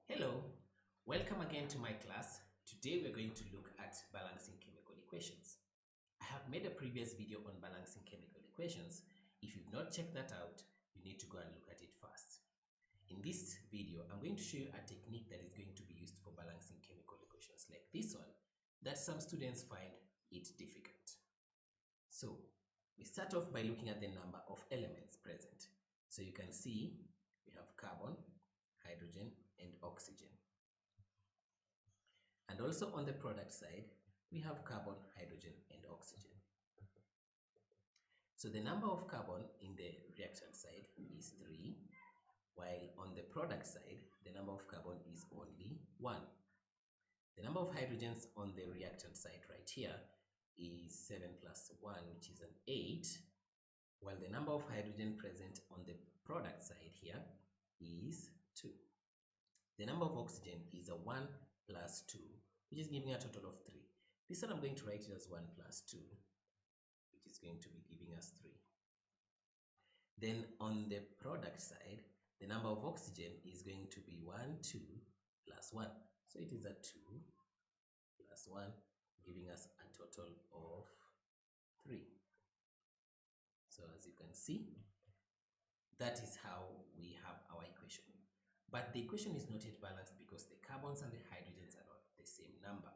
Hello, welcome again to my class. Today we're going to look at balancing chemical equations. I have made a previous video on balancing chemical equations. If you've not checked that out, you need to go and look at it first. In this video, I'm going to show you a technique that is going to be used for balancing chemical equations like this one that some students find it difficult. So we start off by looking at the number of elements present. So you can see we have carbon, hydrogen, and oxygen. And also on the product side, we have carbon, hydrogen, and oxygen. So the number of carbon in the reactant side is 3, while on the product side, the number of carbon is only 1. The number of hydrogens on the reactant side right here is 7 plus 1, which is an 8, while the number of hydrogen present on the product side here is 2. The number of oxygen is a 1 plus 2, which is giving a total of 3. This one I'm going to write it as 1 plus 2, which is going to be giving us 3. Then on the product side, the number of oxygen is going to be 1, 2 plus 1. So it is a 2 plus 1, giving us a total of 3. So as you can see, that is how we have our equation. But the equation is not yet balanced because the carbons and the hydrogens are not the same number.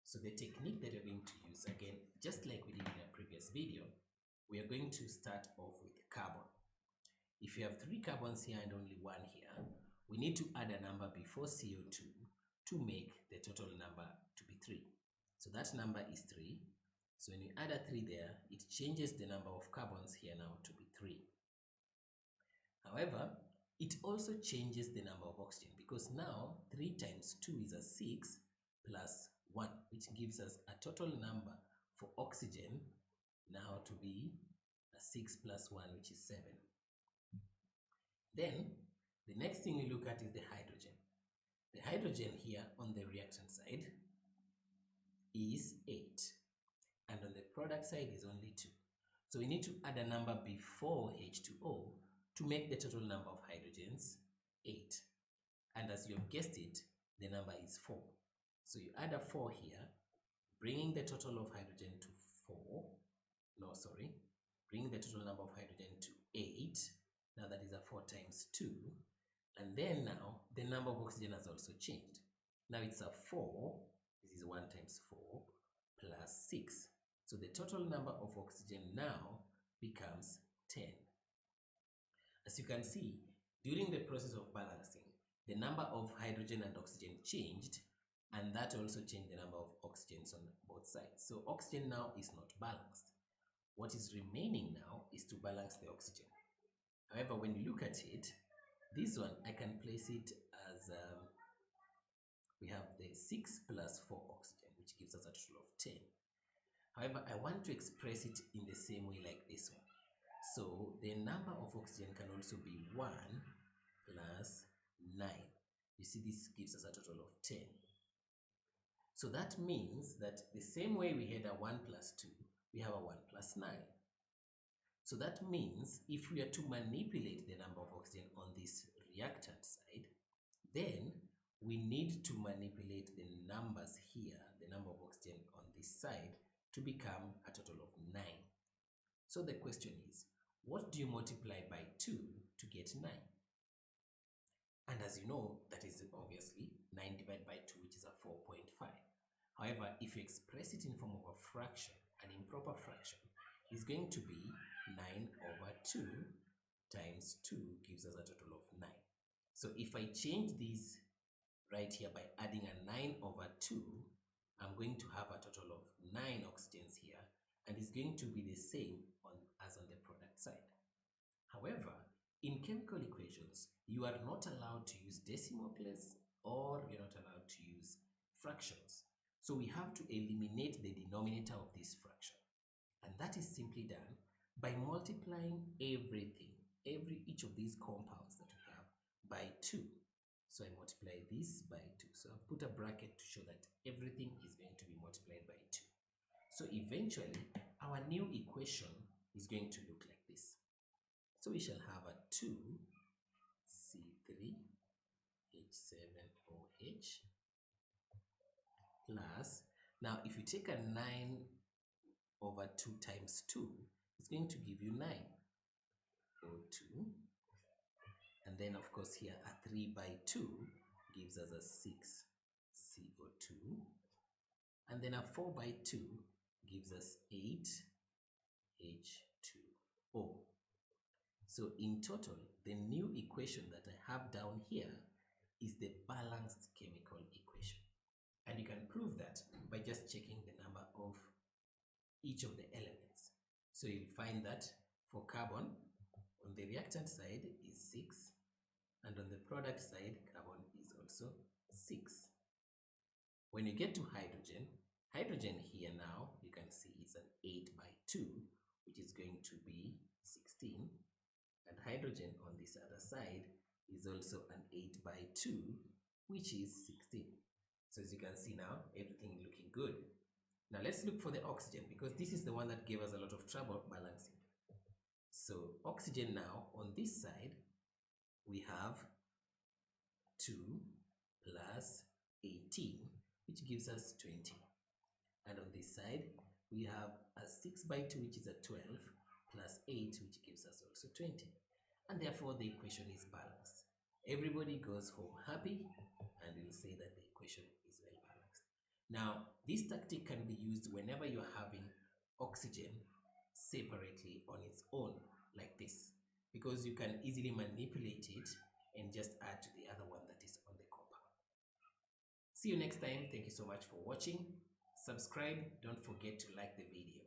So the technique that we're going to use, again, just like we did in a previous video, we are going to start off with carbon. If you have 3 carbons here and only 1 here, we need to add a number before CO2 to make the total number to be 3. So that number is 3. So when you add a 3 there, it changes the number of carbons here now to be 3. However, it also changes the number of oxygen because now 3 times 2 is a 6 plus 1, which gives us a total number for oxygen now to be a 6 plus 1, which is 7. Then the next thing we look at is the hydrogen. The hydrogen here on the reactant side is 8, and on the product side is only 2. So we need to add a number before H2O to make the total number of hydrogens 8. And as you have guessed it, the number is 4. So you add a 4 here, bringing the total of hydrogen to 4. No, sorry. Bringing the total number of hydrogen to 8. Now that is a 4 times 2. And then now, the number of oxygen has also changed. Now it's a 4. This is 1 times 4 plus 6. So the total number of oxygen now becomes 10. As you can see, during the process of balancing, the number of hydrogen and oxygen changed, and that also changed the number of oxygens on both sides. So oxygen now is not balanced. What is remaining now is to balance the oxygen. However, when you look at it, this one, I can place it as, we have the 6 plus 4 oxygen, which gives us a total of 10. However, I want to express it in the same way like this one. So the number of oxygen can also be 1 plus 9. You see, this gives us a total of 10. So that means that the same way we had a 1 plus 2, we have a 1 plus 9. So that means if we are to manipulate the number of oxygen on this reactant side, then we need to manipulate the numbers here, the number of oxygen on this side, to become a total of 9. So the question is, what do you multiply by 2 to get 9? And as you know, that is obviously 9 divided by 2, which is a 4.5. However, if you express it in form of a fraction, an improper fraction, is going to be 9 over 2 times 2 gives us a total of 9. So if I change this right here by adding a 9 over 2, I'm going to have a total of 9 oxygens here, and it's going to be the same as on the product side. However, in chemical equations, you are not allowed to use decimal place or you're not allowed to use fractions. So we have to eliminate the denominator of this fraction. And that is simply done by multiplying everything, each of these compounds that we have, by 2. So I multiply this by 2. So I've put a bracket to show that everything is going to be multiplied by 2. So eventually, our new equation is going to look like this. So we shall have a 2 C3 H7OH plus, now if you take a 9 over 2 times 2, it's going to give you 9 O2. And then of course here a 3 by 2 gives us a 6 CO2. And then a 4 by 2 gives us 8 H2O. So in total, the new equation that I have down here is the balanced chemical equation. And you can prove that by just checking the number of each of the elements. So you'll find that for carbon, on the reactant side is 6, and on the product side, carbon is also 6. When you get to hydrogen, hydrogen here now, you can see it's an 8 by 2, which is going to be 16. And hydrogen on this other side is also an 8 by 2, which is 16. So as you can see now, everything looking good. Now let's look for the oxygen, because this is the one that gave us a lot of trouble balancing. So oxygen now, on this side, we have 2 plus 18, which gives us 20. And on this side, we have a 6 by 2, which is a 12, plus 8, which gives us also 20. And therefore, the equation is balanced. Everybody goes home happy, and we'll say that the equation is well balanced. Now, this tactic can be used whenever you're having oxygen separately on its own, like this, because you can easily manipulate it and just add to the other one that is on the compound. See you next time. Thank you so much for watching. Subscribe. Don't forget to like the video.